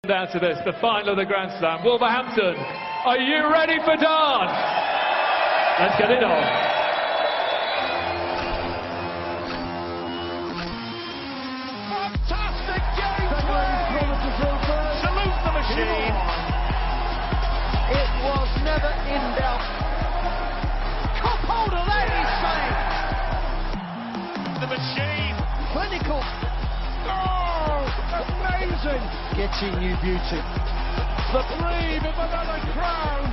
Down to this, the final of the Grand Slam. Wolverhampton, are you ready for darts? Let's get it on. Fantastic game play! Salute the machine. It was never in doubt. Cup holder, that is saying. The machine. Clinical. Oh, amazing. Getting new beauty. The dream of another crown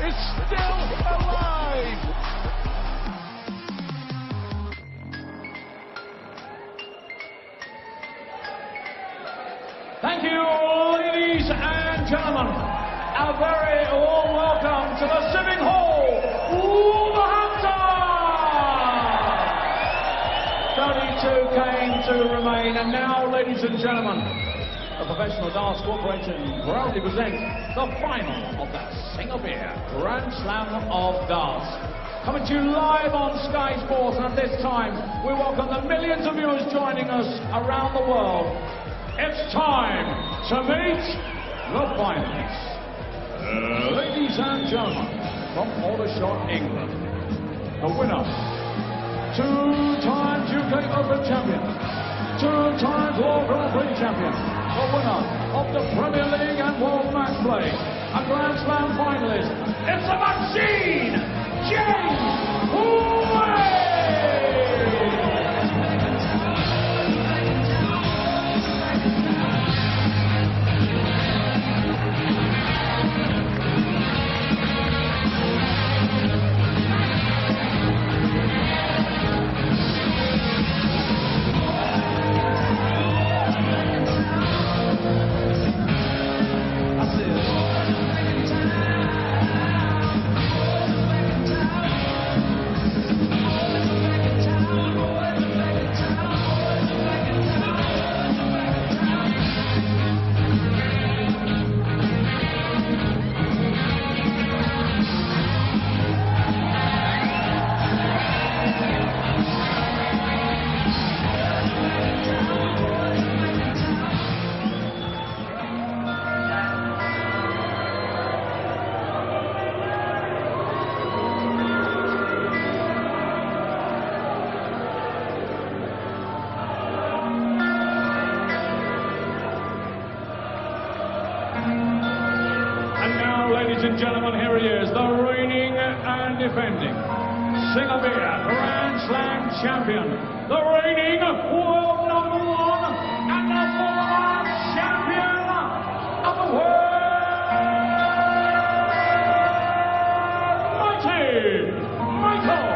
is still alive. Thank you, ladies and gentlemen. A very warm welcome to the Civic Hall, Wolverhampton! 32 came to remain, and now, ladies and gentlemen, the Professional Darts Corporation proudly presents the final of the Singapore Grand Slam of Darts. Coming to you live on Sky Sports, and at this time, we welcome the millions of viewers joining us around the world. It's time to meet the finalists. Ladies and gentlemen, from Aldershot, England, the winner, 2 times UK Open champion, 2 times World Grand Prix champion, the winner of the Premier League and World Match Play, a Grand Slam finalist. It's the machine, James Wade! Ladies and gentlemen, here he is, the reigning and defending Singapore Grand Slam champion, the reigning world #1 and the former champion of the world, mighty Michael.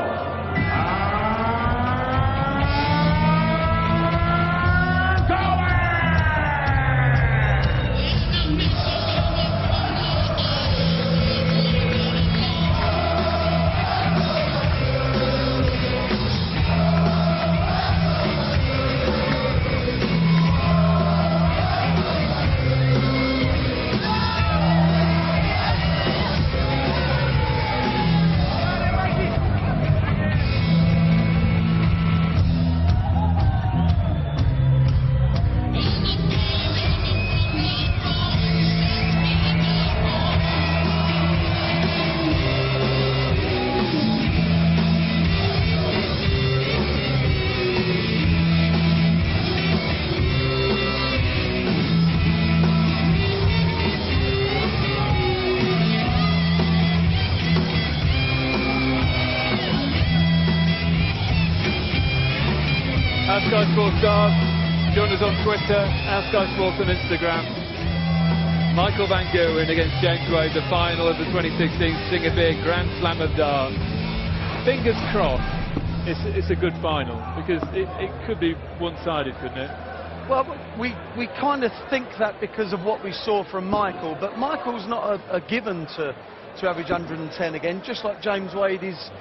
Sky Sports Darts, join us on Twitter, and Sky Sports on Instagram. Michael Van Gerwen against James Wade, the final of the 2016 Singapore Grand Slam of Darts. Fingers crossed, it's a good final, because it could be one-sided, couldn't it? Well, we kind of think that because of what we saw from Michael, but Michael's not a given to average 110 again, just like James Wade is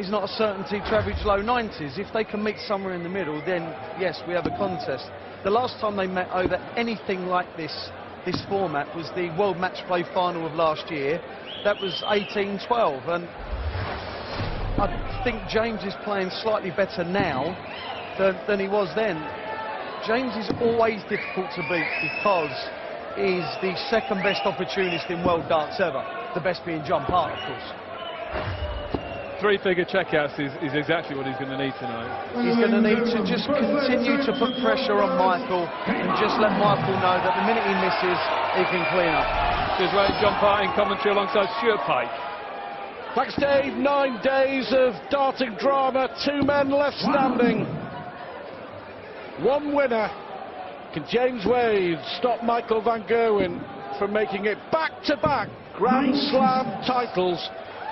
not a certainty to average low 90s. If they can meet somewhere in the middle, then yes, we have a contest. The last time they met over anything like this format was the World Match Play final of last year. That was 18-12, and I think James is playing slightly better now than he was then. James is always difficult to beat because is the second best opportunist in world darts ever. The best being John Part, of course. Three-figure checkouts is exactly what he's going to need tonight. He's going to need to just continue to put pressure on Michael and just let Michael know that the minute he misses, he can clean up. Just like John Part in commentary alongside Stuart Pike. Thanks, Dave. 9 days of darting drama. 2 men left standing. 1 winner. Can James Wade stop Michael van Gerwen from making it back-to-back Grand Slam titles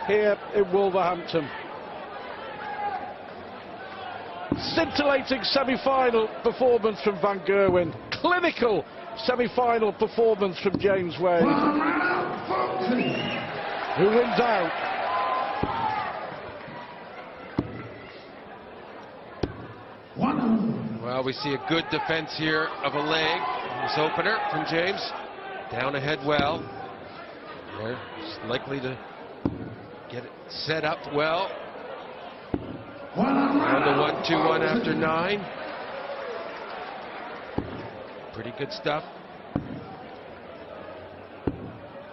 here in Wolverhampton? Scintillating semi-final performance from van Gerwen. Clinical semi-final performance from James Wade. Who wins out? Well, we see a good defense here of a leg. This opener from James. Down ahead well. They're likely to get it set up well. And the 1-2-1 after 9. Pretty good stuff.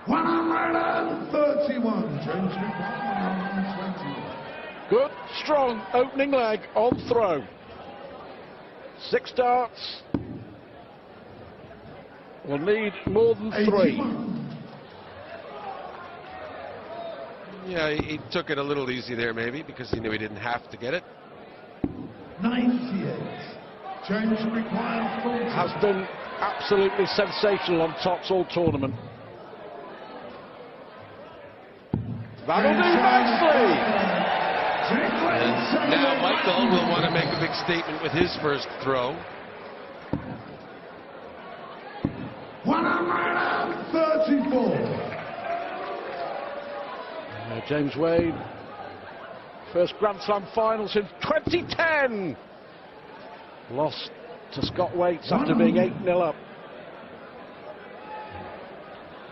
131. James McDonald, 121. Good, strong opening leg on throw. 6 darts. Will need more than 3. Yeah, he took it a little easy there maybe because he knew he didn't have to get it. 98. James required 40. Has been absolutely sensational on tops all tournament. That'll do nicely. And now Michael will want to make a big statement with his first throw. 134. James Wade, first Grand Slam final since 2010. Lost to Scott Waits after being 8-0 up.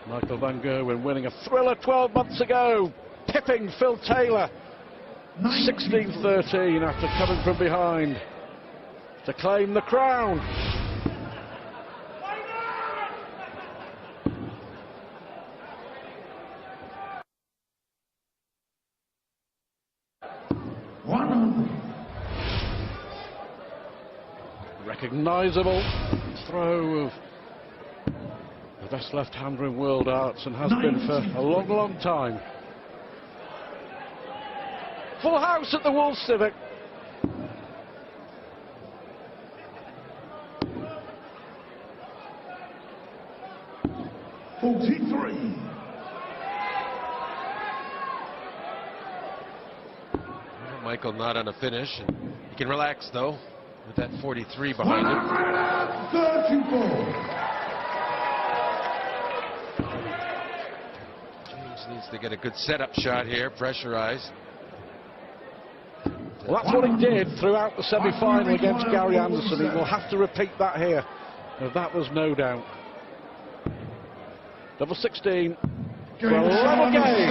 Michael van Gerwen winning a thriller 12 months ago, tipping Phil Taylor 16-13 after coming from behind to claim the crown. Recognisable throw of the best left-hander in world arts and has been for a long, long time. Full house at the Wolves Civic. Michael not on a finish. And he can relax though with that 43 behind him. 34. James needs to get a good setup shot here, pressurized. Well, that's what he did throughout the semi-final against Gary Anderson. He will have to repeat that here. That was no doubt. Double 16 for a level game.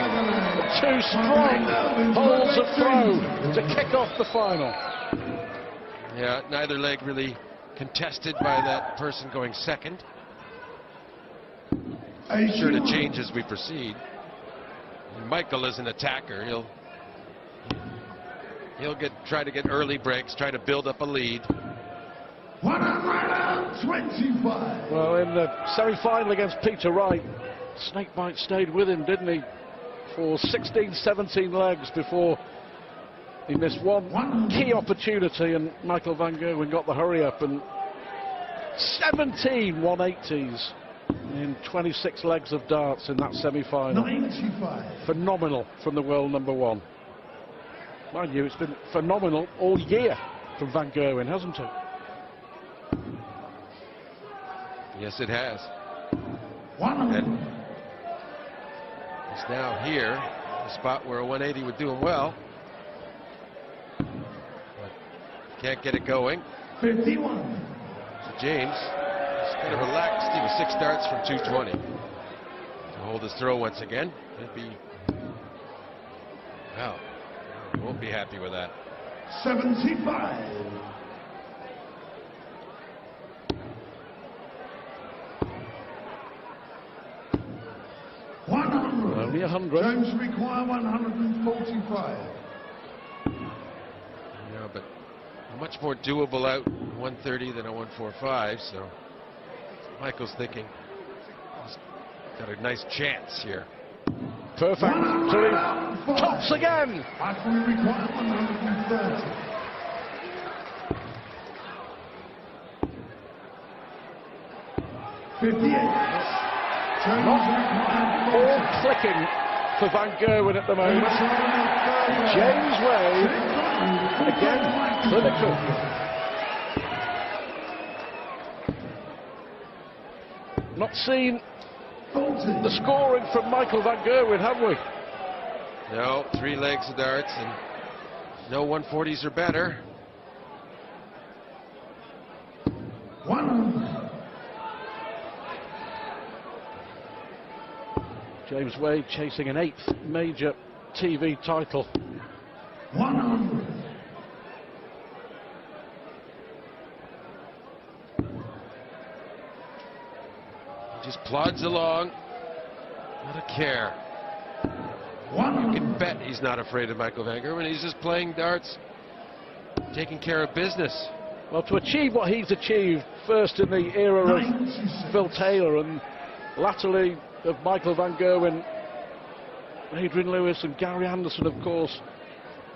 2 strong holes of throw to kick off the final. Yeah, neither leg really contested by that person going second. Sure to change as we proceed. And Michael is an attacker. He'll try to get early breaks, try to build up a lead. 125. Well, in the semi-final against Peter Wright, Snakebite stayed with him, didn't he, for 16, 17 legs before he missed one key opportunity, and Michael van Gerwen got the hurry up, and 17 180s in 26 legs of darts in that semi-final. 95. Phenomenal from the world number 1. Mind you, it's been phenomenal all year from van Gerwen, hasn't it? Yes, it has. And he's now here, a spot where a 180 would do him well. But can't get it going. 51. So James is kind of relaxed. He was 6 darts from 220. To hold his throw once again. It'd be, well, won't be happy with that. 75. Only 100. James require 145. Yeah, but much more doable out 130 than a 145, so Michael's thinking he's got a nice chance here. Perfect. So he tops again. Michael require 130. 58. All clicking for Van Gerwen at the moment. James Wade, again, clinical. Not seen the scoring from Michael Van Gerwen, have we? No, 3 legs of darts and no 140s or better. 100. James Wade chasing an 8th major TV title. 100. Just plods along, not a care. You can bet he's not afraid of Michael Van Gerwen. He's just playing darts, taking care of business. Well, to achieve what he's achieved, first in the era of Phil Taylor and latterly of Michael Van Gerwen, Adrian Lewis and Gary Anderson, of course,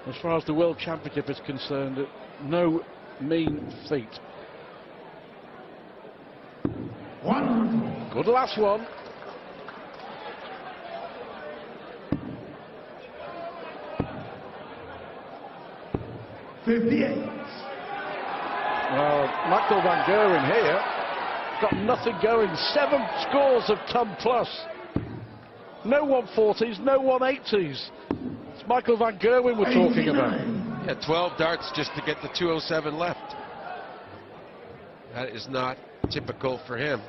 as far as the World Championship is concerned, no mean feat. 100. Good last one. Well, Michael Van Gerwen here got nothing going. 7 scores of ton plus. No 140s, no 180s. It's Michael Van Gerwen we're talking about. Yeah, 12 darts just to get the 207 left. That is not typical for him.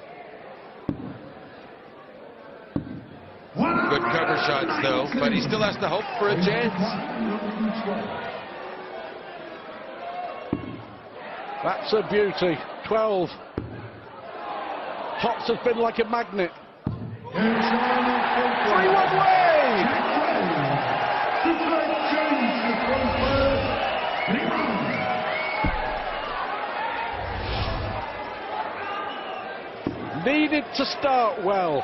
Good cover shots though, but he still has to hope for a chance. That's a beauty. 12. Hops has been like a magnet. 3-1 Wade! Needed to start well.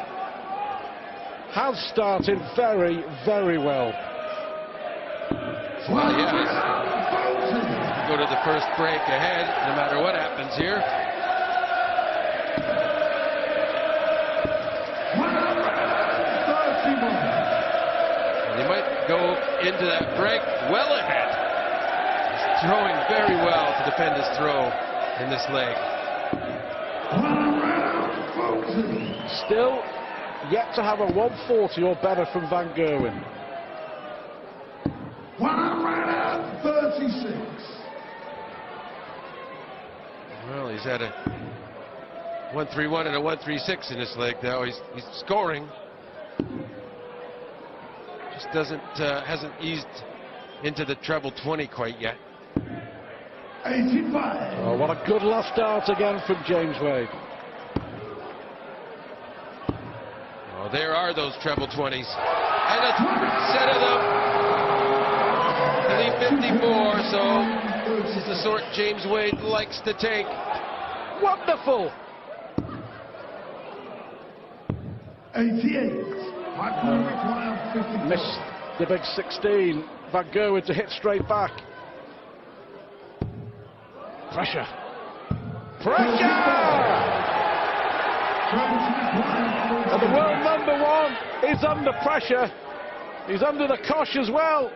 Has started very, very well. Well, yeah, go to the first break ahead, no matter what happens here. And he might go into that break well ahead. He's throwing very well to defend his throw in this leg. Still yet to have a 140 or better from Van Gerwen. 136. Well, he's had a 131 and a 136 in this leg now. He's scoring. Just hasn't eased into the treble 20 quite yet. 85. Oh, what a good last start again from James Wade. Oh, there are those treble 20s. And a set of them. Only 54, so this is the sort James Wade likes to take. Wonderful! 88. Michael require 54. Missed the big 16. Van Gerwen to hit straight back. Pressure. Pressure! And the world #1 is under pressure. He's under the cosh as well.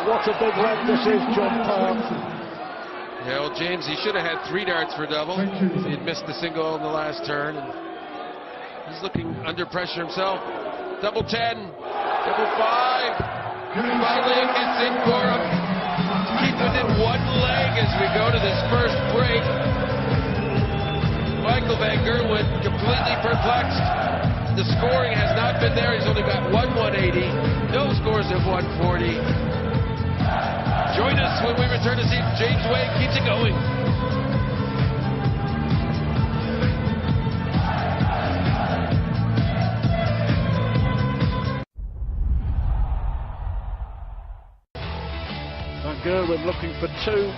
What a big leg this is, John Park. Yeah, well, James, he should have had 3 darts for double. He had missed the single on the last turn. He's looking under pressure himself. Double 10, double 5. Finally it gets in for him. Keep within 1 leg as we go to this first break. Michael Van Gerwen completely perplexed. The scoring has not been there. He's only got 180. No scores of 140. Join us when we return to see if James Wade keeps it going. Gerwen looking for 2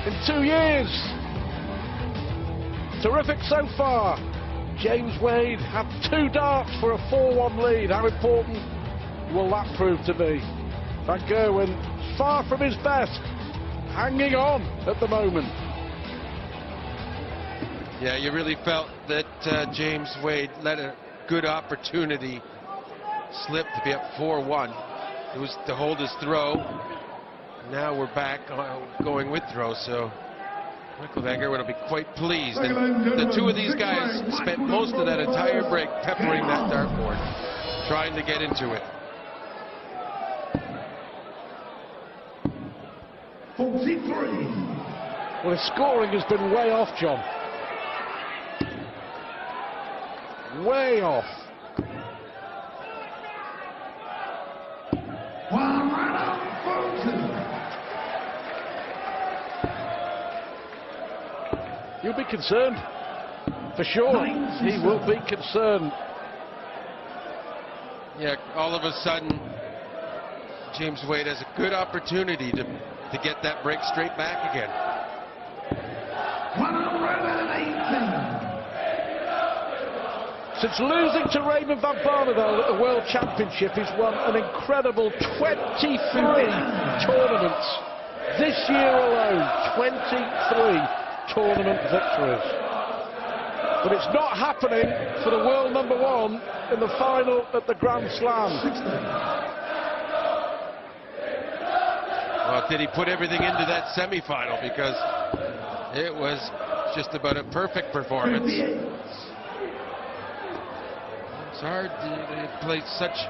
in 2 years. Terrific so far. James Wade had 2 darts for a 4-1 lead. How important will that prove to be? Van Gerwen, far from his best, hanging on at the moment. Yeah, you really felt that James Wade let a good opportunity slip to be up 4-1. It was to hold his throw. Now we're back going with throw, so Michael Van Gerwen will be quite pleased. And the two of these guys spent most of that entire break peppering that dartboard, trying to get into it. 43. Well, his scoring has been way off, John. Way off. One runner, 40. You'll be concerned. For sure, he will be concerned. Yeah, all of a sudden, James Wade has a good opportunity to get that break straight back again. 118. Since losing to Raymond van Barneveld at the World Championship, he's won an incredible 23 tournaments. This year alone, 23 tournament victories. But it's not happening for the world #1 in the final at the Grand Slam. Well, did he put everything into that semi-final? Because it was just about a perfect performance. It's hard to play such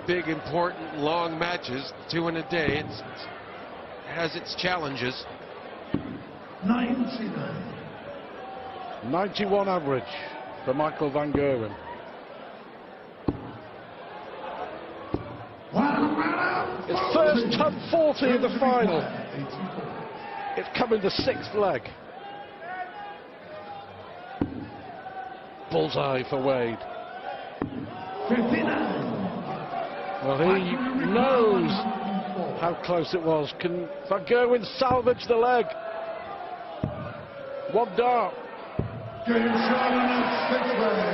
big, important, long matches, 2 in a day. It has its challenges. 91 average for Michael Van Gerwen. His first top 40 in the final. It's coming the 6th leg. Bullseye for Wade. 59. Well, he knows how close it was. Can Van Gerwen salvage the leg? 1 dart.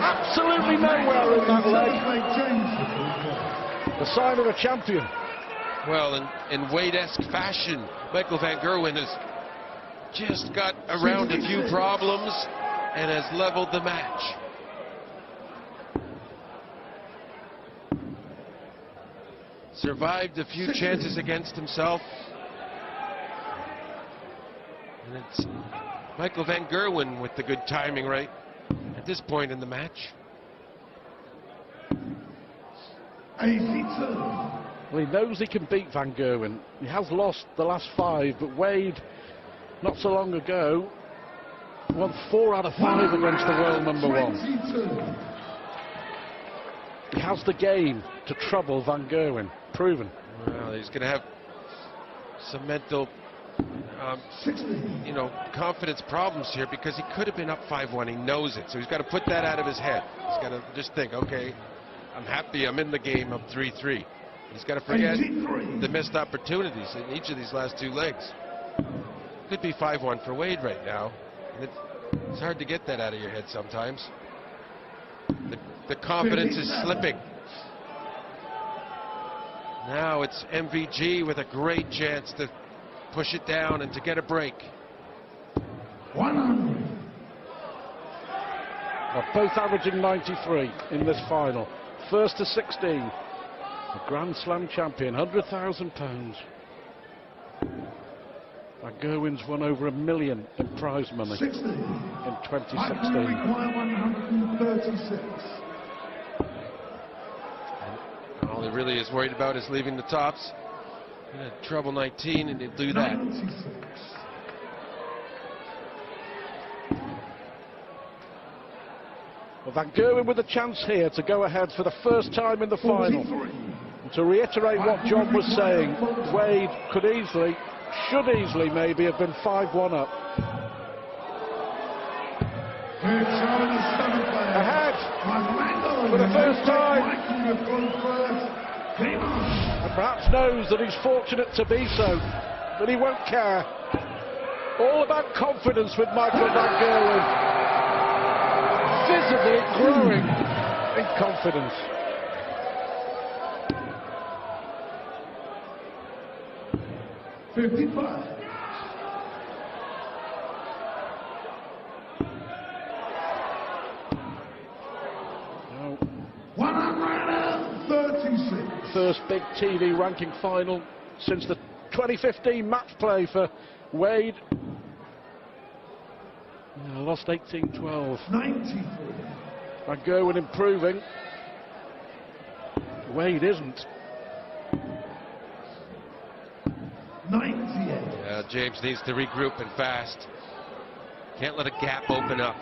Absolutely nowhere in that leg. The sign of a champion. Well, in Wade-esque fashion, Michael Van Gerwen has just got around a few problems and has leveled the match. Survived a few chances against himself. And it's Michael Van Gerwen with the good timing right at this point in the match. 82. Well, he knows he can beat Van Gerwen. He has lost the last 5, but Wade, not so long ago, won 4 out of 5 against the world #1. He has the game to trouble Van Gerwen. Proven. Well, he's going to have some mental, confidence problems here, because he could have been up 5-1. He knows it, so he's got to put that out of his head. He's got to just think, okay, I'm happy I'm in the game up 3-3. He's got to forget the missed opportunities in each of these last 2 legs. Could be 5-1 for Wade right now. And it's hard to get that out of your head sometimes. The confidence is slipping. Now it's MVG with a great chance to push it down and to get a break. 100. Well, both averaging 93 in this final. First to 16. The Grand Slam champion, £100,000. Van Gerwen's won over $1 million in prize money 60. in 2016. 136. All he really is worried about is leaving the tops. He had trouble 19, and he'll do that. 96. Well, Van Gerwen with a chance here to go ahead for the first time in the final. 43. And to reiterate what John was saying, Wade could easily, should easily maybe have been 5-1 up. Ahead for the first time. And perhaps knows that he's fortunate to be so. but he won't care. All about confidence with Michael van Gerwen. Visibly growing in confidence. No. 136. First big TV ranking final since the 2015 match play for Wade. Lost 18-12. 93. Van Gerwen improving. Wade isn't. 98. James needs to regroup and fast. Can't let a gap open up.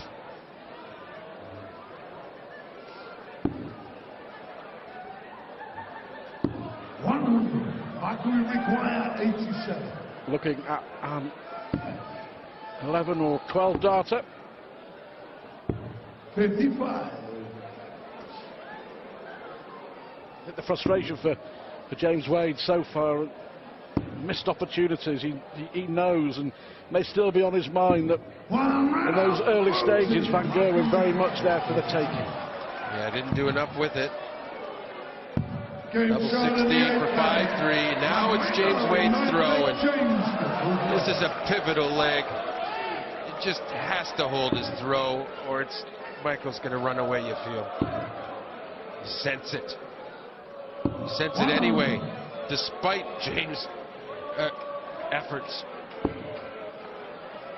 Michael will require 87. Looking at 11 or 12 darter. 55. I think the frustration for James Wade so far, missed opportunities, he knows, and may still be on his mind that in those early stages Van Gerwen very much there for the taking. Yeah, didn't do enough with it. Double 16 for 5-3. Now it's James Wade's throw, and this is a pivotal leg. It just has to hold his throw, or it's Michael's going to run away, you feel. You sense it. You sense it anyway, despite James' efforts.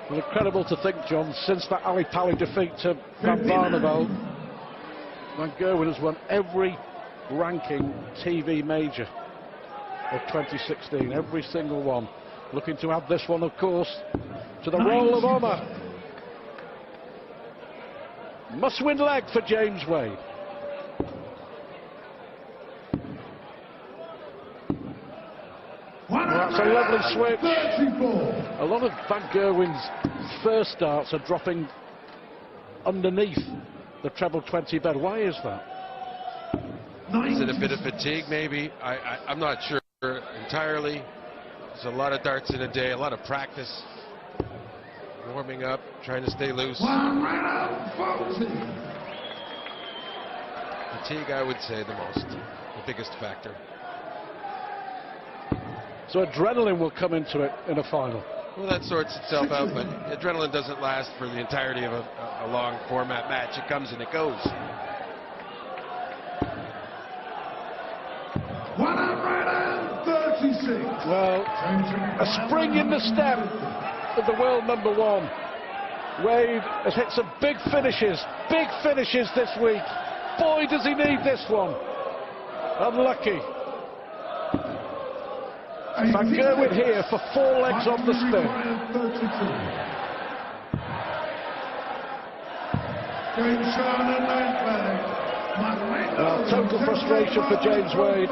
Well, incredible to think, John, since that Ali Pali defeat to Van Barneveld, Van Gerwen has won every ranking TV major of 2016, every single one. Looking to add this one, of course, to the roll of honour. Must-win leg for James Wade. Well, that's a lovely switch. 34. A lot of Van Gerwen's first starts are dropping underneath the treble 20 bed. Why is that? Is it a bit of fatigue, maybe? I'm not sure entirely. There's a lot of darts in a day, a lot of practice. Warming up, trying to stay loose. Fatigue, I would say, the biggest factor. So adrenaline will come into it in a final. Well, that sorts itself out, but adrenaline doesn't last for the entirety of a long format match. It comes and it goes. 136. Well, a spring in the step of the world number one. Wade has hit some big finishes this week. Boy, does he need this one. Unlucky. Van Gerwen here for 4 legs on the spin. Total frustration for James Wade.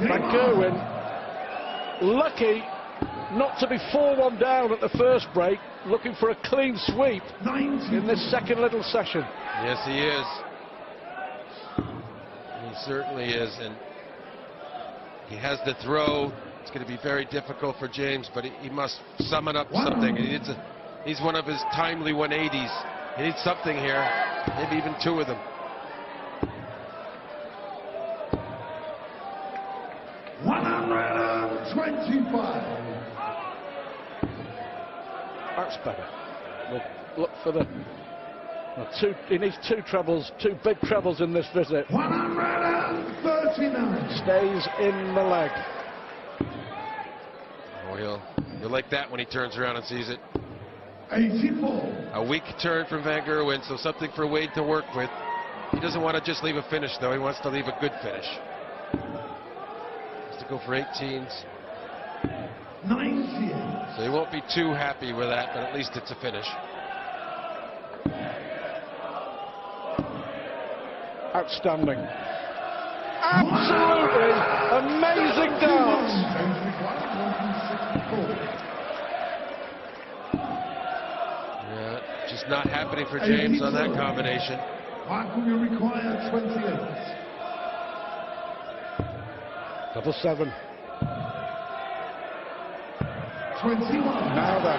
Van Gerwen lucky not to be 4-1 down at the first break, looking for a clean sweep in this second little session. Yes, he is. He certainly is, and he has the throw. It's going to be very difficult for James, but he must summon up something. He's one of his timely 180s. He needs something here, maybe even 2 of them. That's better. We'll look for the two. He needs 2 trebles, 2 big trebles in this visit. 139. Stays in the leg. Oh, he'll like that when he turns around and sees it. 84. A weak turn from Van Gerwen, so something for Wade to work with. He doesn't want to just leave a finish, though. He wants to leave a good finish. He has to go for 18s. 98. So he won't be too happy with that, but at least it's a finish. Outstanding. Absolutely amazing dance. Yeah, just not happening for James on that combination. Michael will require 28. Double 7. 21. Now then.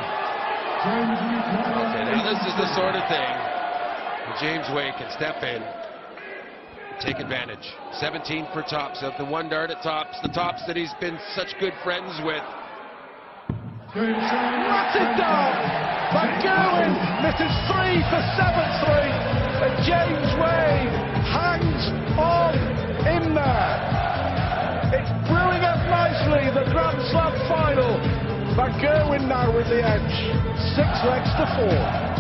James Okay, now this is the sort of thing where James Wade can step in, take advantage. 17 for tops of the one dart at tops, the tops that he's been such good friends with. Massive dart! McGowan misses 3 for 7-3, and James Wade hangs on in there. It's brewing up nicely, the Grand Slam final. McGowan now with the edge, 6 legs to 4.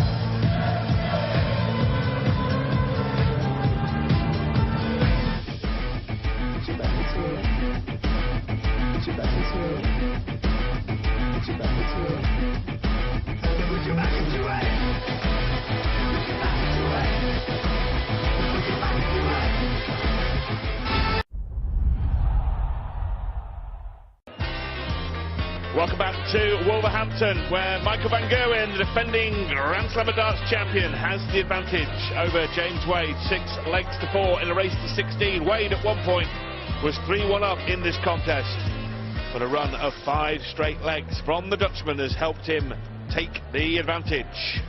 Welcome back to Wolverhampton, where Michael Van Gerwen, the defending Grand Slam of Darts champion, has the advantage over James Wade, 6 legs to 4 in a race to 16. Wade at one point was 3-1 up in this contest, but a run of 5 straight legs from the Dutchman has helped him take the advantage.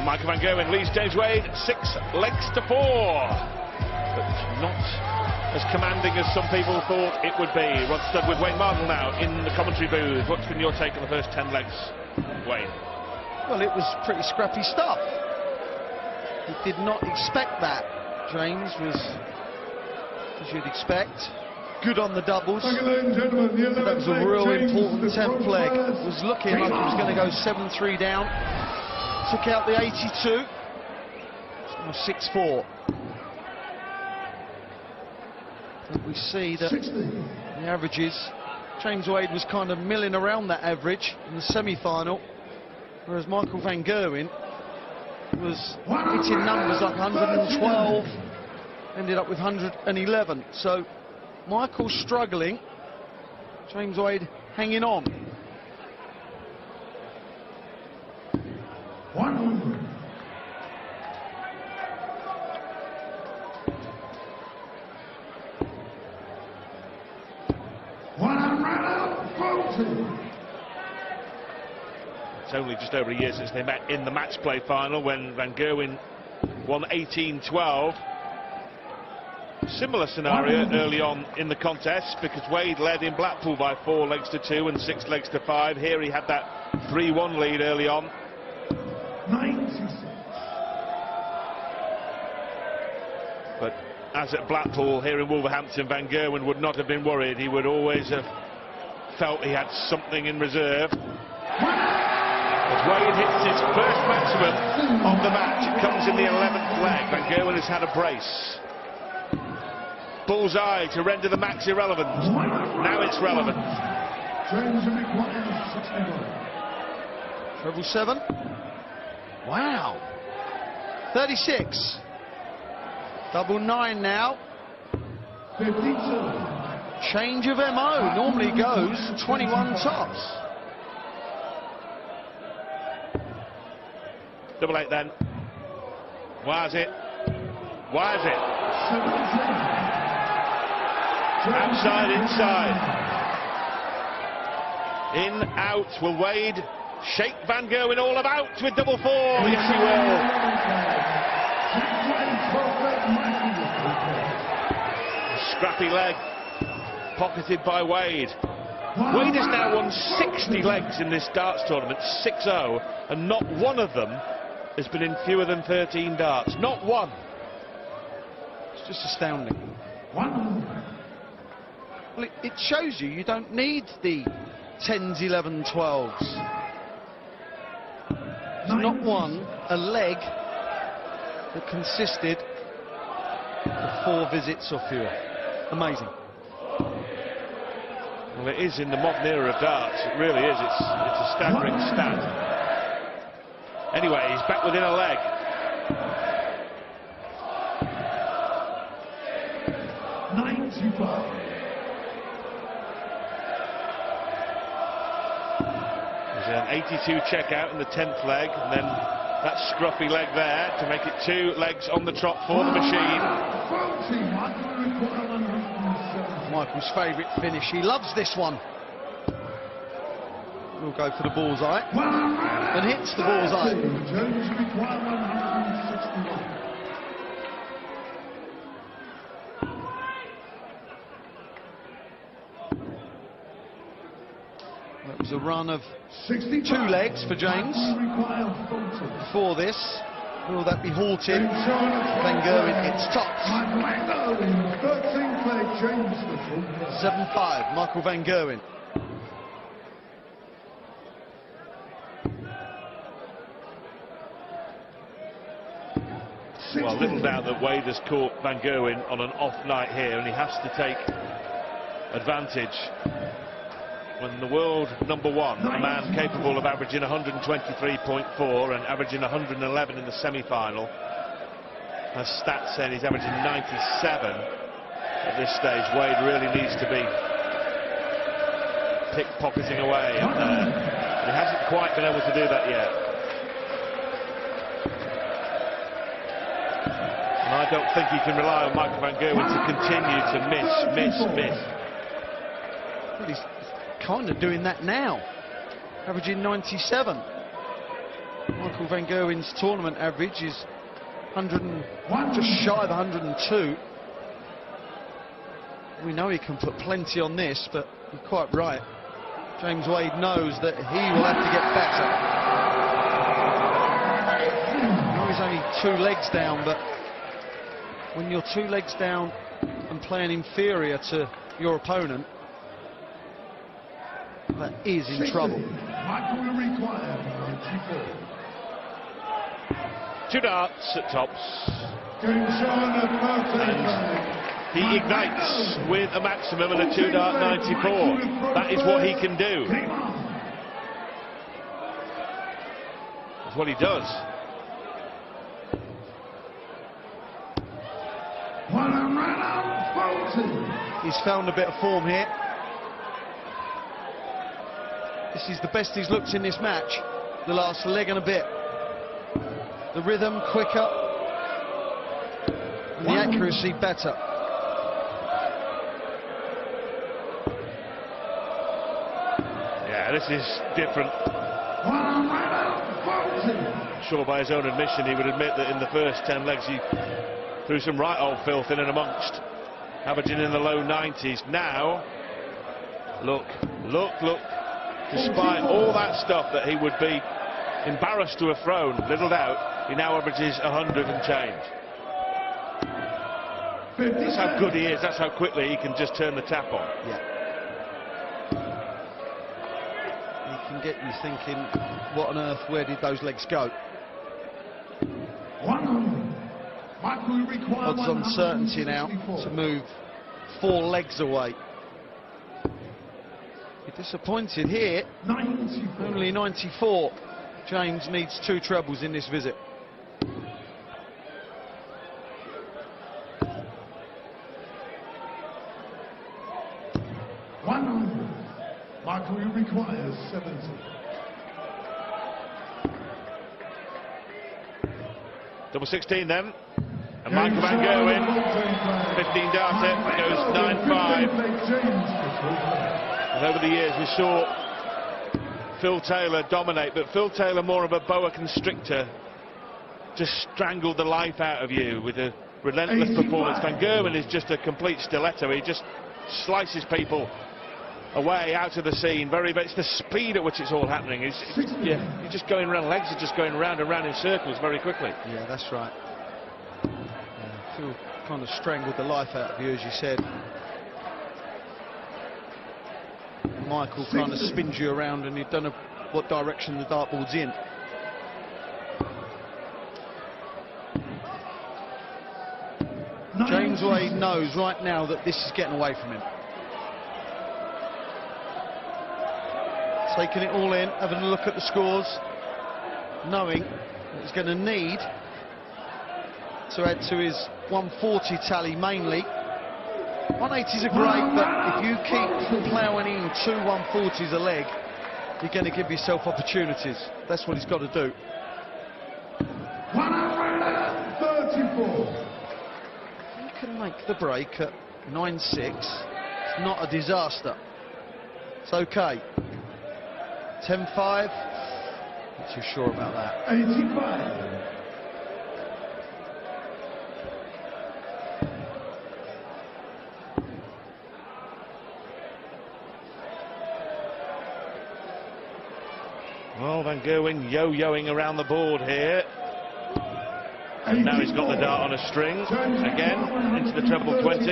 Michael Van Gerwen leads James Wade 6 legs to 4, but not as commanding as some people thought it would be. We're stood with Wayne Martel now in the commentary booth. What's been your take on the first 10 legs, Wayne? Well, it was pretty scrappy stuff. He did not expect that. James was, as you'd expect, good on the doubles. That was a real important 10th leg. Was looking like he was going to go 7-3 down. Took out the 82. It's now 6-4. And we see that the averages, James Wade was kind of milling around that average in the semi-final, whereas Michael Van Gerwen was hitting numbers like 112, ended up with 111. So Michael's struggling, James Wade hanging on. 100. It's only just over a year since they met in the match play final when Van Gerwen won 18-12. Similar scenario early on in the contest, because Wade led in Blackpool by 4 legs to 2 and 6 legs to 5. Here he had that 3-1 lead early on. 96. But as at Blackpool, here in Wolverhampton, Van Gerwen would not have been worried. He would always have felt he had something in reserve. As Wade hits his first maximum of the match, it comes in the 11th leg. Van Gerwen has had a brace. Bullseye to render the max irrelevant. Now it's relevant. Treble 7. Wow. 36. Double 9 now. 52. Change of MO. Normally goes 21 tops. Double 8 then. Why is it? Why is it? Outside, inside. In, out. Will Wade shake Van Gerwen all about with double 4? Yes, he will. Scrappy leg pocketed by Wade. Wade has now won 60 legs in this darts tournament, 6-0, and not one of them has been in fewer than 13 darts. Not one. It's just astounding. Well, it shows you don't need the 10s, 11, 12s. There's not one, a leg that consisted of 4 visits or fewer. Amazing. Well, it is in the modern era of darts. It really is. It's a staggering stat. Anyway, he's back within a leg. There's an 82 check out in the 10th leg, and then that scruffy leg there to make it 2 legs on the trot for the machine. Michael's favourite finish. He loves this one. We'll go for the bullseye. And hits the bullseye. That was a run of 2 legs for James. Before this, will that be halted? Van Gerwen hits tops. 7-5, Michael Van Gerwen. Well, little doubt that Wade has caught Van Gerwen on an off night here, and he has to take advantage. When the world number 1, a man capable of averaging 123.4 and averaging 111 in the semi-final, has stats saying he's averaging 97 at this stage. Wade really needs to be pickpocketing away up there. He hasn't quite been able to do that yet. And I don't think he can rely on Michael Van Gerwen to continue to miss. Well, he's kind of doing that now, averaging 97. Michael Van Gerwen's tournament average is just shy of 102. We know he can put plenty on this, but you're quite right. James Wade knows that he will have to get better. I know he's only 2 legs down, but when you're 2 legs down and playing inferior to your opponent, that is in trouble. 2 darts at tops. And he ignites with a maximum and a 2 dart 94. That is what he can do. That's what he does. He's found a bit of form here. This is the best he's looked in this match. The last leg and a bit. The rhythm quicker. And the accuracy better. Yeah, this is different. I'm sure by his own admission he would admit that in the first 10 legs he threw some right old filth in and amongst, averaging in the low 90s. Now, look. Despite all that stuff that he would be embarrassed to have thrown, little doubt, he now averages 100 and change. That's how good he is, that's how quickly he can just turn the tap on. Yeah. He can get you thinking, what on earth, where did those legs go? Odds on certainty now to move 4 legs away. You're disappointed here. 94. Only 94. James needs 2 trebles in this visit. Michael requires 70. Double 16 then. And Michael Van Gerwen, 15 darter, goes 9-5. And over the years we saw Phil Taylor dominate, but Phil Taylor more of a boa constrictor, just strangled the life out of you with a relentless performance. Van Gerwen is just a complete stiletto. He just slices people away out of the scene. It's the speed at which it's all happening. You're just going around, legs are just going round and round in circles very quickly. Yeah, that's right. Phil kind of strangled the life out of you, as you said. Michael kind of spins you around and you don't know what direction the dartboard's in. James Wade knows right now that this is getting away from him. Taking it all in, having a look at the scores, knowing that he's going to need to add to his 140 tally mainly. 180s are great, but if you keep ploughing in 2 140s a leg, you're going to give yourself opportunities. That's what he's got to do. can make the break at 9-6, it's not a disaster. It's okay. 10-5. Not too sure about that. 85. Well, Van Gerwen yo-yoing around the board here. And now he's got the dart on a string again into the treble 20.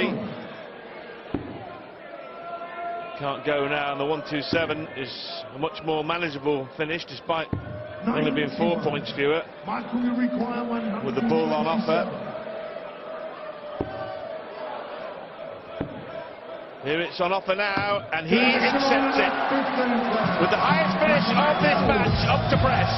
Can't go now, and the 127 is a much more manageable finish despite only being 4 points fewer with the ball on offer. Here it's on offer now, and he accepts it with the highest finish of this match, up to press.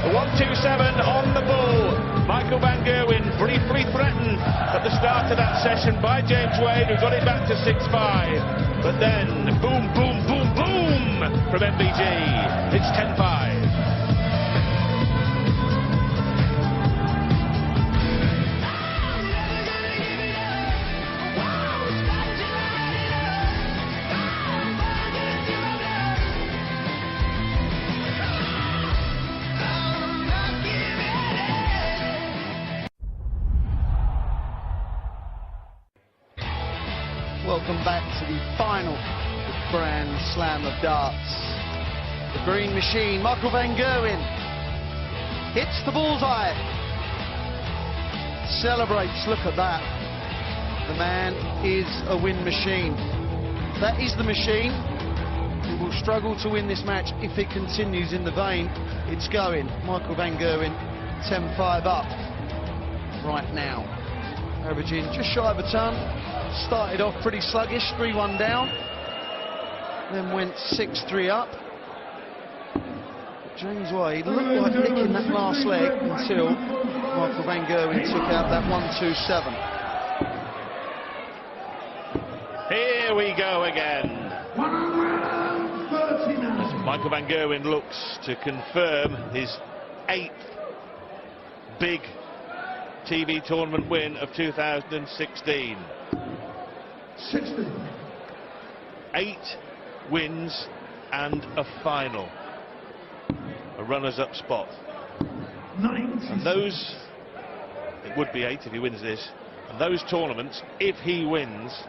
The 127 on the ball. Michael Van Gerwen briefly threatened at the start of that session by James Wade, who got it back to 6-5. But then, boom, boom, boom, boom from MVG. It's 10-5. Welcome back to the final Grand Slam of Darts. The green machine, Michael Van Gerwen, hits the bullseye. Celebrates, look at that. The man is a win machine. That is the machine who will struggle to win this match if it continues in the vein it's going. Michael Van Gerwen, 10-5 up right now. Averaging just shy of a ton. Started off pretty sluggish, 3-1 down, then went 6-3 up. James Wade looked like nicking that last leg until Michael Van Gerwen took out that 127. Here we go again. As Michael Van Gerwen looks to confirm his 8th big TV tournament win of 2016. 60. 8 wins and a final. A runners-up spot. 90. And those, it would be 8 if he wins this, and those tournaments, if he wins,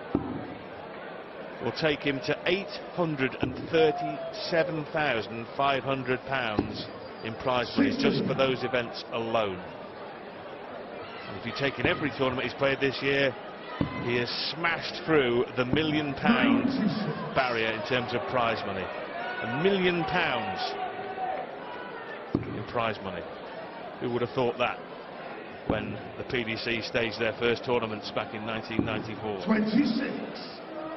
will take him to £837,500 in prize money just for those events alone. And if you take in every tournament he's played this year, he has smashed through the £1 million barrier in terms of prize money. £1 million in prize money. Who would have thought that when the PDC staged their first tournaments back in 1994? 26.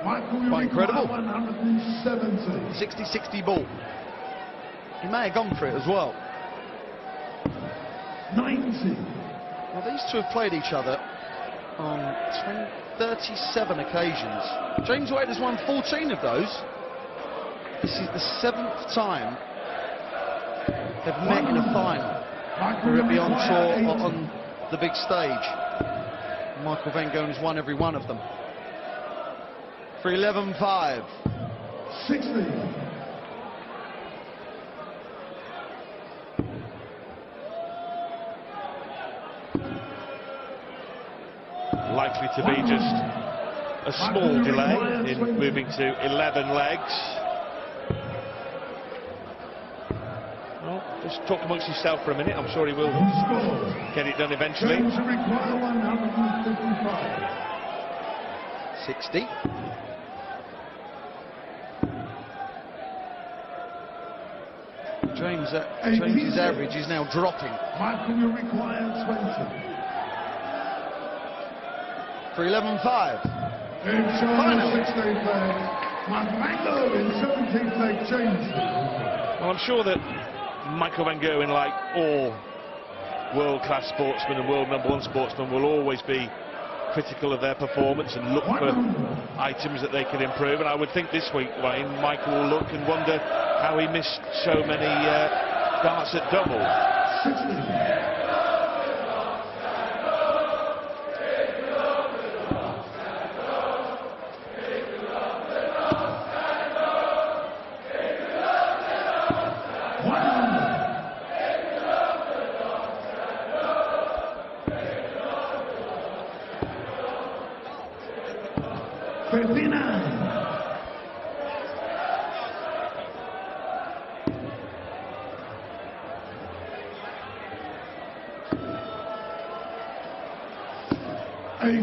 Quite incredible. 170. 60-60 ball. He may have gone for it as well. 90. Well, these two have played each other on 37 occasions. James Wade has won 14 of those. This is the 7th time they've met in a final, whether it be on tour or on the big stage. Michael Van Gerwen has won every one of them. For 11-5. 60. Likely to be just a small delay in moving to 11 legs. Well, just talk amongst yourself for a minute. I'm sure he will get it done eventually. 60. James's average is now dropping. Michael, you require 20. For 11-5. Final 16th leg. Michael in 17th leg change. Well, I'm sure that Michael Van Gerwen, like all world-class sportsmen and world #1 sportsmen, will always be critical of their performance and look for items that they can improve. And I would think this week, Wayne, Michael will look and wonder how he missed so many darts at double. 60. 59.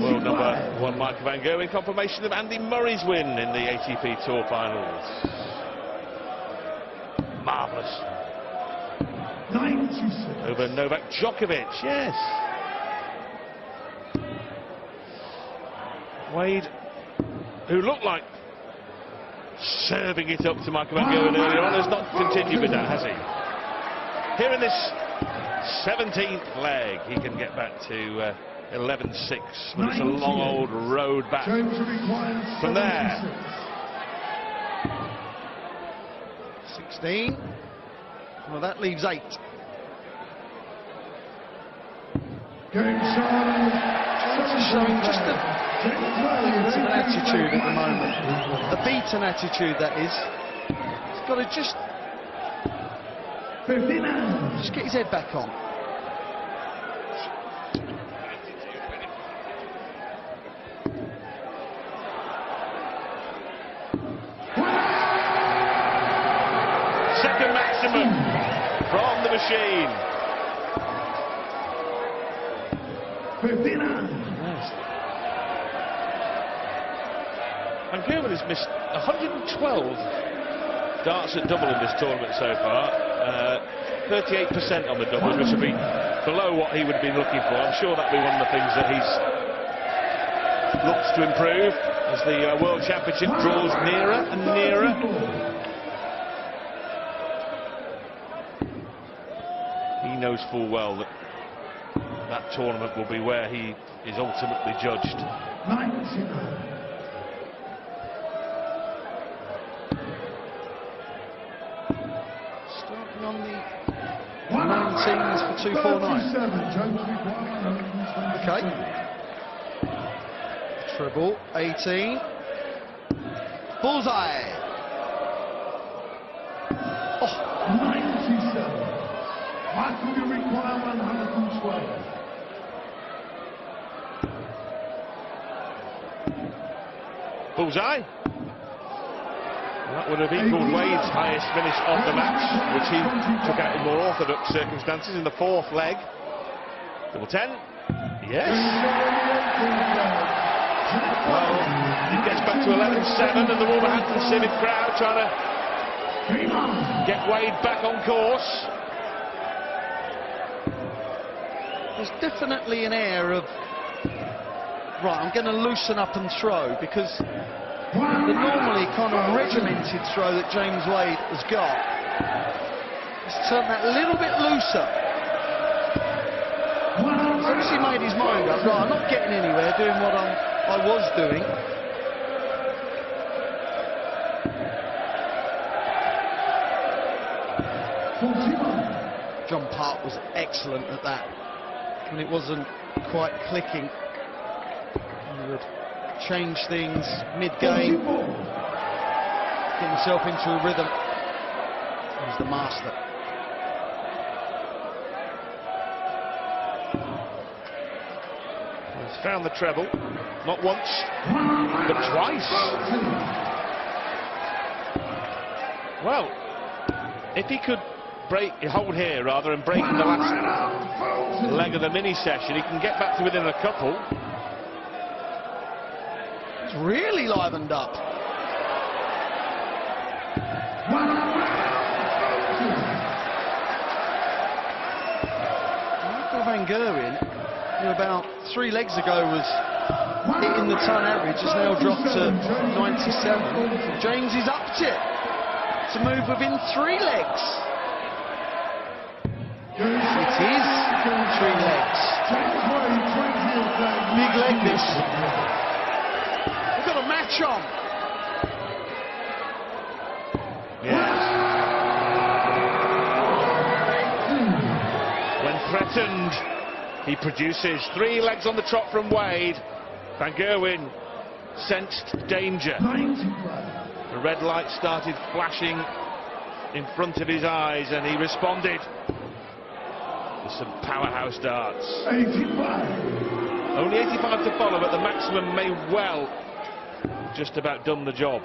World number 1 Michael van Gerwen, confirmation of Andy Murray's win in the ATP Tour Finals. Marvellous. 96. Over Novak Djokovic, yes. Wade, who looked like serving it up to Michael van Gerwen earlier on, has not continued with that, has he? Here in this 17th leg, he can get back to 11-6, but it's a long old road back from there. 16. Well, that leaves 8. Game showing Just a beaten attitude at the moment. A beaten attitude, that is. He's got to just 59. get his head back on. Second maximum from the machine. 59. Van Gerwen has missed 112 darts at double in this tournament so far. 38% on the doubles, which would be below what he would have been looking for. I'm sure that'll be one of the things that he's looks to improve as the World Championship draws nearer and nearer. He knows full well that that tournament will be where he is ultimately judged. 99. Starting on the 19s for 249. Okay. Treble, 18. Bullseye. Oh. 97. Michael, you require 112. Bullseye. That would have equalled Wade's highest finish of the match, which he took out in more orthodox circumstances in the 4th leg. Double 10. Yes. Well, it gets back to 11-7, and the Wolverhampton Civic crowd trying to get Wade back on course. There's definitely an air of, right, I'm going to loosen up and throw, because the normally kind of regimented throw that James Wade has got has turned that little bit looser. He's obviously made his mind up, right, I'm not getting anywhere doing what I was doing. John Park was excellent at that. When it wasn't quite clicking, he would change things mid-game, get himself into a rhythm. He's the master. He's found the treble, not once, but twice. Well, if he could hold here rather and break in the last leg of the mini session, he can get back to within a couple. It's really livened up. Michael van Gerwen, who about 3 legs ago was hitting the ton average, has now dropped to 97. James is upped it to move within 3 legs. It is 3 legs. Big leg this. We've got a match on. Yes. When threatened, he produces 3 legs on the trot from Wade. Van Gerwen sensed danger. The red light started flashing in front of his eyes and he responded. Some powerhouse darts. 85. Only 85 to follow, but the maximum may well just about done the job.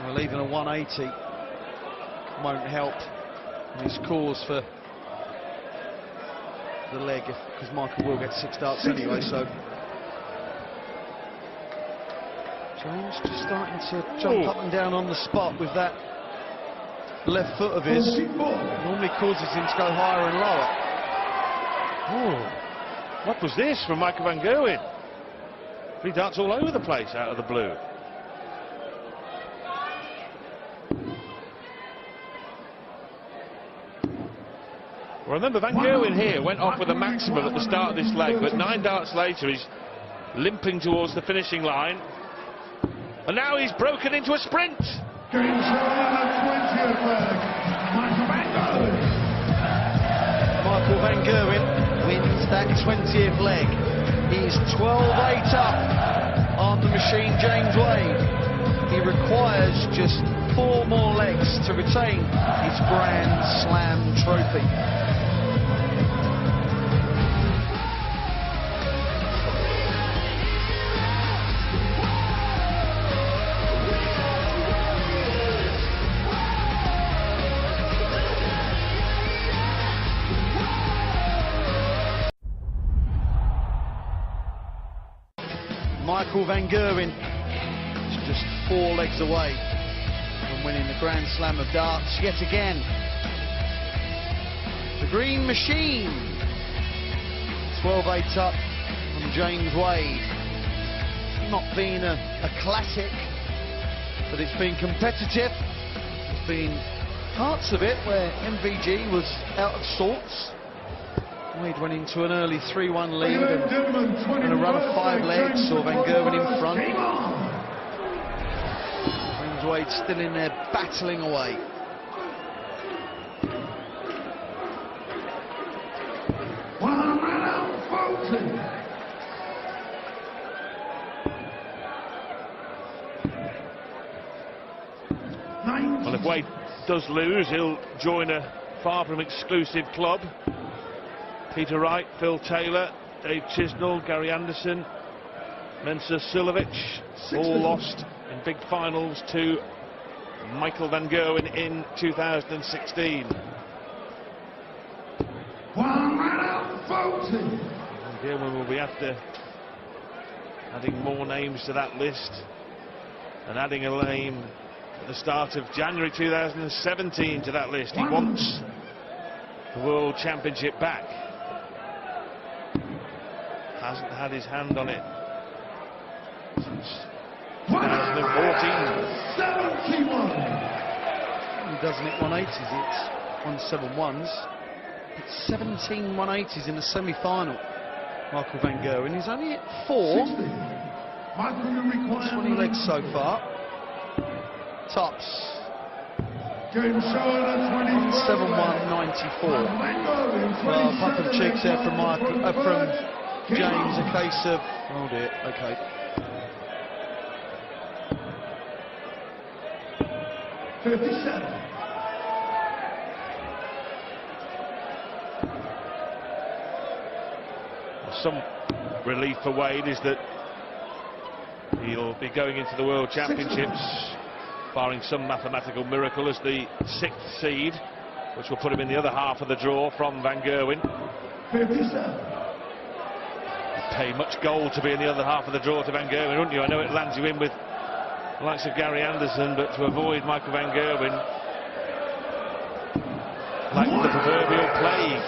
Well, even a 180 won't help in his cause for the leg, because Michael will get 6 darts anyway. So James just starting to jump up and down on the spot with that left foot of his. Normally causes him to go higher and lower. Oh, what was this from Michael van Gerwen? 3 darts all over the place out of the blue. Well, remember, Van Gerwen here went off with a maximum at the start of this leg, but 9 darts later he's limping towards the finishing line. And now he's broken into a sprint. Michael van Gerwen wins that 20th leg. He's 12-8 up on the machine, James Wade. He requires just 4 more legs to retain his Grand Slam trophy. Michael van Gerwen is just 4 legs away from winning the Grand Slam of Darts yet again. The Green Machine, 12-8 up from James Wade. It's not been a classic, but it's been competitive. There's been parts of it where MVG was out of sorts. Wade went into an early 3-1 lead and a run of 5 legs, saw van Gerwen in front. James Wade still in there battling away. Well, if Wade does lose, he'll join a far from exclusive club. Peter Wright, Phil Taylor, Dave Chisnall, Gary Anderson, Mensah Suljovic, all lost in big finals to Michael van Gerwen in 2016. Van Gerwen will be after adding more names to that list, and adding a name at the start of January 2017 to that list. He wants the World Championship back. Hasn't had his hand on it since 2014. He doesn't hit 180s, it's 171s. It's 17 180s in the semi-final. Michael van Gerwen, he's only hit 4. 20 legs so far. Tops. 7-1-94. Well, pump and cheeks there from from James, a case of, oh dear, okay. Some relief for Wade is that he'll be going into the World Championships, barring some mathematical miracle, as the 6th seed, which will put him in the other half of the draw from van Gerwen. Pay much gold to be in the other half of the draw to van Gerwen, wouldn't you? I know it lands you in with the likes of Gary Anderson, but to avoid Michael van Gerwen, like the proverbial plague.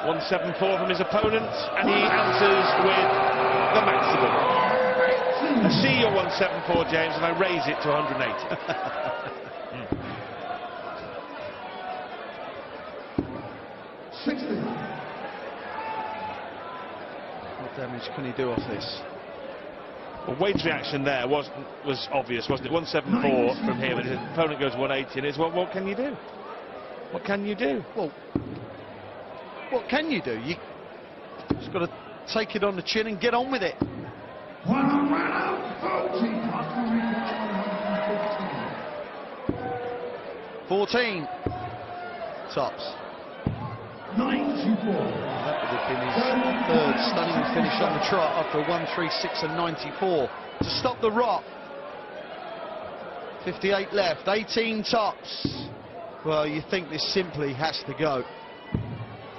174 from his opponent, and he answers with the maximum. I see your 174, James, and I raise it to 180. What damage can he do off this? Well, Wade's reaction there was obvious, wasn't it? 174 from him, and his opponent goes 180, and it's what can you do? What can you do? Well, what can you do? You just got to take it on the chin and get on with it. 14 tops. 94. That would have been his third stunning finish on the trot after a 1.36 and 94. To stop the rot. 58 left, 18 tops. Well, you think this simply has to go.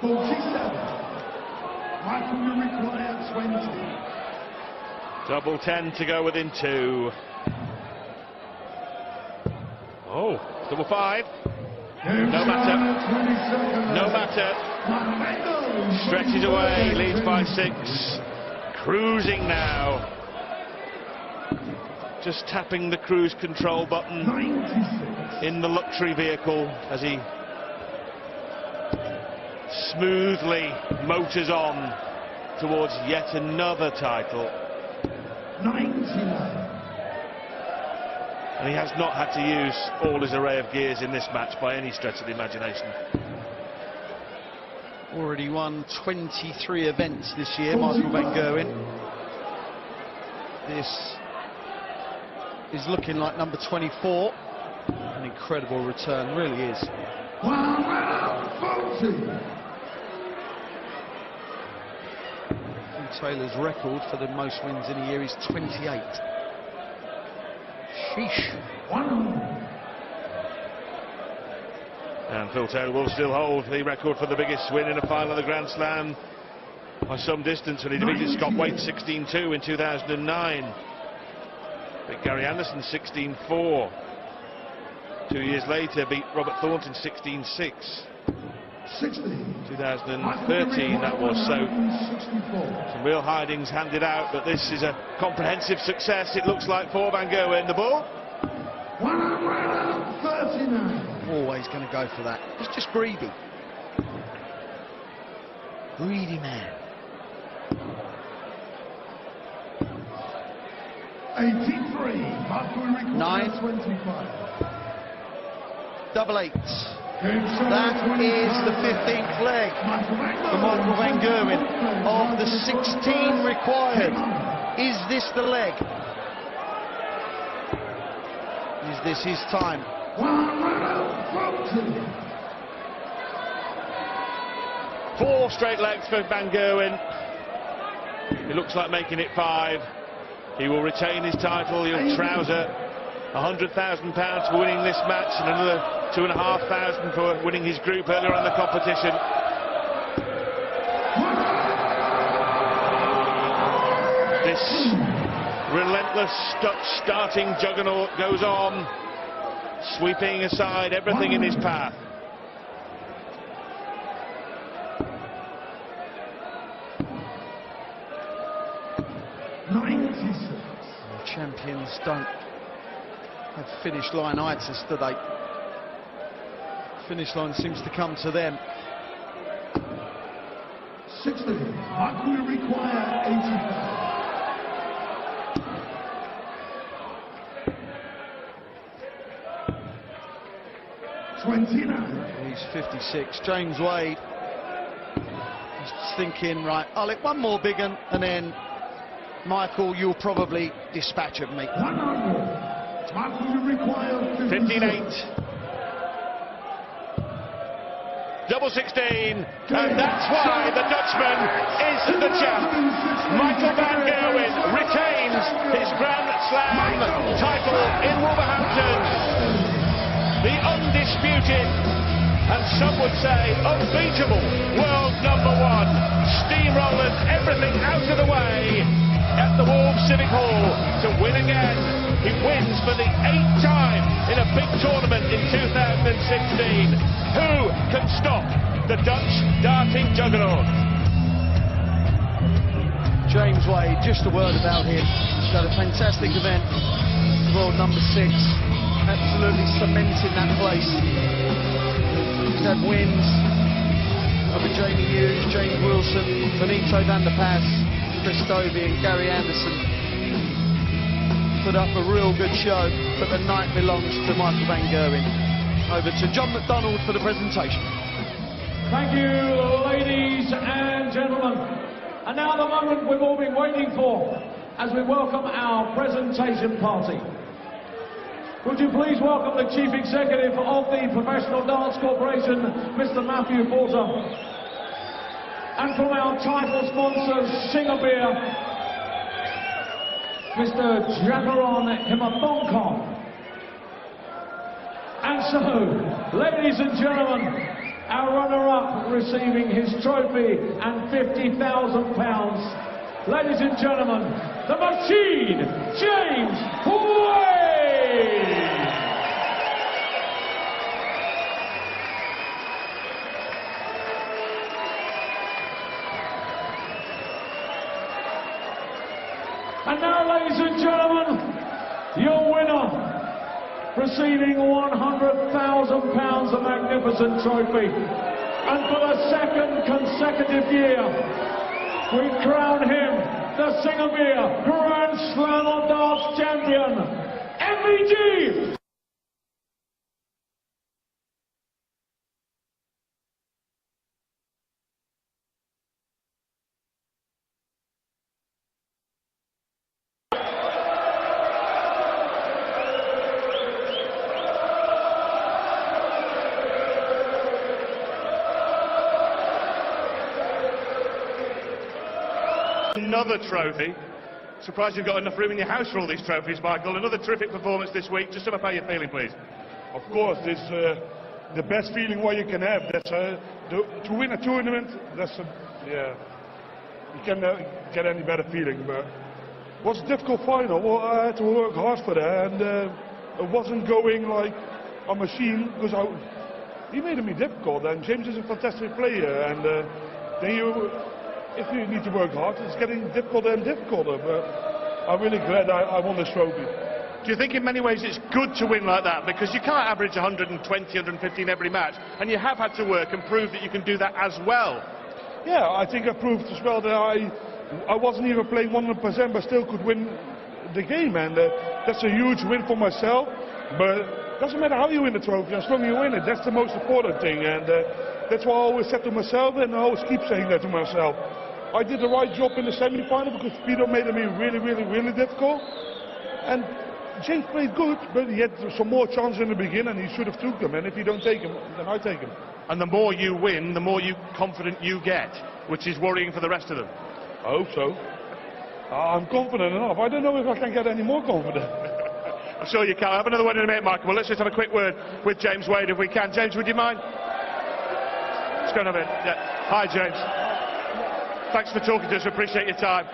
47. Michael, you require 20. Double 10 to go within 2. Oh, double 5. No matter. No matter. Stretches away, leads by 6. Cruising now. Just tapping the cruise control button 96. in the luxury vehicle as he smoothly motors on towards yet another title. 99. And he has not had to use all his array of gears in this match by any stretch of the imagination. Already won 23 events this year, Michael van Gerwen. This is looking like number 24. An incredible return, really is. 140. Taylor's record for the most wins in a year is 28. Sheesh. 100. And Phil Taylor will still hold the record for the biggest win in a final of the Grand Slam by some distance when he defeated Scott Waite 16-2 in 2009. Beat Gary Anderson 16-4. 2 years later beat Robert Thornton 16-6. 60. 2013 that was. So 64. some real hidings handed out, but this is a comprehensive success, it looks like, for Van Gerwen. The ball 139. Always going to go for that. He's just greedy. Greedy man. 83. Michael requires 9. 25. Double 8. That is the 15th leg for Michael van Gerwen of the 16 required. Is this the leg? Is this his time? 140. 4 straight legs for Van Gerwen. It looks like making it 5. He will retain his title. He'll trouser £100,000 for winning this match and another £2,500 for winning his group earlier on in the competition. This relentless starting juggernaut goes on, sweeping aside everything in his path. Champions don't have finish line itis, do they? Finish line seems to come to them. 60. Michael will require 85. He's 56. James Wade. He's thinking, right, I'll hit one more big one, and then Michael, you'll probably dispatch of me. 100. Michael will require 58. Double 16, and that's why the Dutchman is the champ. Michael van Gerwen retains his Grand Slam title in Wolverhampton. The undisputed, and some would say unbeatable, world #1. Steamrollers, everything out of the way at the Wolves Civic Hall to win again. He wins for the 8th time in a big tournament in 2016. Who can stop the Dutch darting juggernaut? James Wade, just a word about him. He's had a fantastic event. World #6. Absolutely cementing that place. He's had wins over Jamie Hughes, James Wilson, Benito van der Pas, Chris Stovey and Gary Anderson. Put up a real good show, but the night belongs to Michael van Gerwen. over to John McDonald for the presentation. Thank you, ladies and gentlemen. And now the moment we've all been waiting for as we welcome our presentation party. Would you please welcome the Chief Executive of the Professional Darts Corporation, Mr. Matthew Porter. And from our title sponsor, Singer Beer, Mr. Jagaron Himathongkong. And so, ladies and gentlemen, our runner-up receiving his trophy and £50,000. Ladies and gentlemen, the Machine, James Wade! And now, ladies and gentlemen, your winner, receiving £100,000, a magnificent trophy. And for the second consecutive year, we crown him the Singer Beer Grand Slam of Darts champion, MVG. Another trophy. Surprised you've got enough room in your house for all these trophies, Michael. Another terrific performance this week. Just sum up how you're feeling, please. Of course, this the best feeling what you can have. That's to win a tournament. That's yeah. You can get any better feeling. But it was a difficult final. Well, I had to work hard for that, and it wasn't going like a machine because he made me difficult. And James is a fantastic player, and then if you need to work hard, it's getting difficulter and difficulter, but I'm really glad I won this trophy. Do you think in many ways it's good to win like that? Because you can't average 120, 115 every match, and you have had to work and prove that you can do that as well. Yeah, I think I proved as well that I wasn't even playing 100%, but still could win the game, and that's a huge win for myself. But it doesn't matter how you win the trophy, as long as you win it, that's the most important thing, and that's what I always said to myself, and I always keep saying that to myself. I did the right job in the semi-final because Peter made me really, really, really difficult. And James played good, but he had some more chances in the beginning, and he should have took them. And if you don't take them, then I take them. And the more you win, the more confident you get, which is worrying for the rest of them. I hope so. I'm confident enough. I don't know if I can get any more confident. I'm sure you can. I'll have another one in a minute, Michael. Well, let's just have a quick word with James Wade if we can. James, would you mind? Let's go and have it. Yeah. Hi, James. Thanks for talking to us, we appreciate your time.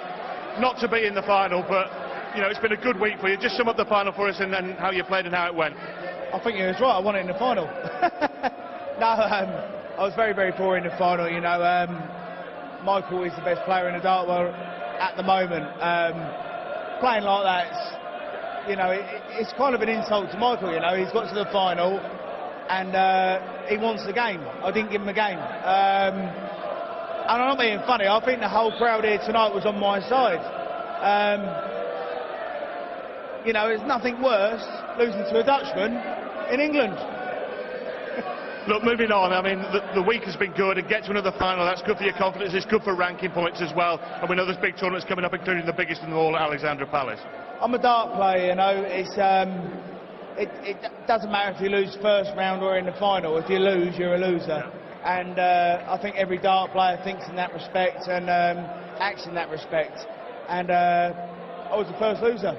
Not to be in the final, but you know, it's been a good week for you. Just sum up the final for us and how you played and how it went. I think you was right, I won it in the final. No, I was very, very poor in the final, you know. Michael is the best player in the dart world at the moment. Playing like that, you know, it's kind of an insult to Michael, you know. He's got to the final and he wants the game. I didn't give him a game. And I'm not being funny, I think the whole crowd here tonight was on my side. You know, there's nothing worse losing to a Dutchman in England. Look, moving on, I mean, the week has been good, and get to another final, that's good for your confidence, it's good for ranking points as well, and we know there's big tournaments coming up, including the biggest in them all at Alexandra Palace. I'm a dart player, you know, it doesn't matter if you lose first round or in the final, if you lose, you're a loser. Yeah. And I think every dart player thinks in that respect and acts in that respect. And I was the first loser,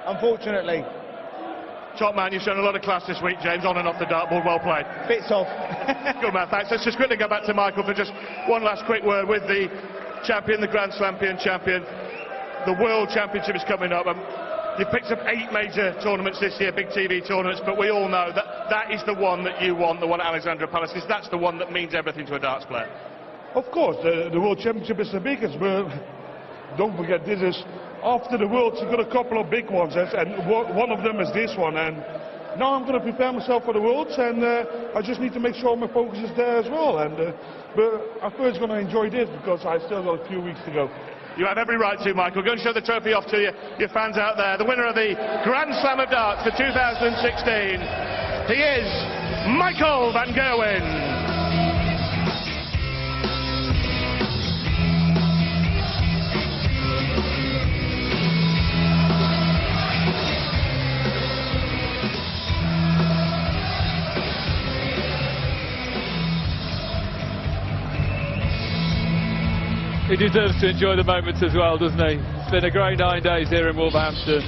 unfortunately. Top man, you've shown a lot of class this week, James, on and off the dartboard. Well played. Bits off. Good man, thanks. Let's just quickly go back to Michael for just one last quick word with the champion, the Grand Slam champion. The World Championship is coming up. You've picked up 8 major tournaments this year, big TV tournaments, but we all know that that is the one that you want, the one at Alexandra Palace, because that's the one that means everything to a darts player. Of course, the World Championship is the biggest, but don't forget, this is after the Worlds, you've got a couple of big ones, and one of them is this one. And now I'm going to prepare myself for the Worlds, and I just need to make sure my focus is there as well. And but I'm first going to enjoy this because I still got a few weeks to go. You have every right to, Michael. Go and show the trophy off to your fans out there. The winner of the Grand Slam of Darts for 2016, he is Michael van Gerwen. He deserves to enjoy the moments as well, doesn't he? It's been a great 9 days here in Wolverhampton.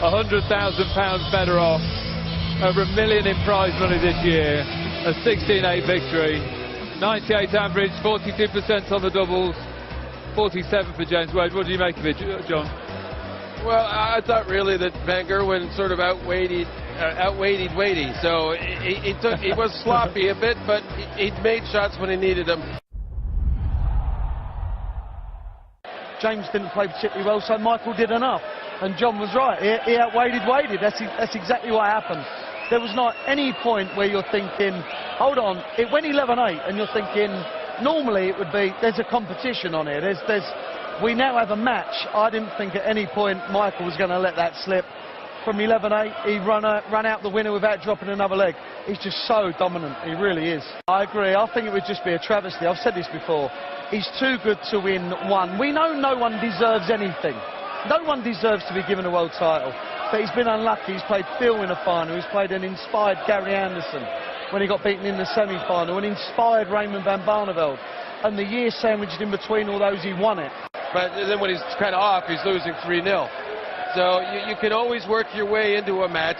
£100,000 better off. Over £1 million in prize money this year. A 16-8 victory. 98 average, 42% on the doubles, 47 for James Wade. What do you make of it, John? Well, I thought really that Van Gerwen sort of outweighed Wadey. So he was sloppy a bit, but he made shots when he needed them. James didn't play particularly well, so Michael did enough. And John was right. He outweighed Wadey. That's exactly what happened. There was not any point where you're thinking, hold on, it went 11-8, and you're thinking, normally it would be, there's a competition on here. We now have a match. I didn't think at any point Michael was going to let that slip. From 11-8, he run out the winner without dropping another leg. He's just so dominant. He really is. I agree. I think it would just be a travesty. I've said this before. He's too good to win one. We know no one deserves anything. No one deserves to be given a world title. But he's been unlucky. He's played Phil in a final. He's played an inspired Gary Anderson when he got beaten in the semi-final. An inspired Raymond van Barneveld. And the year sandwiched in between all those, he won it. But then when he's kind of off, he's losing 3-0. So you can always work your way into a match.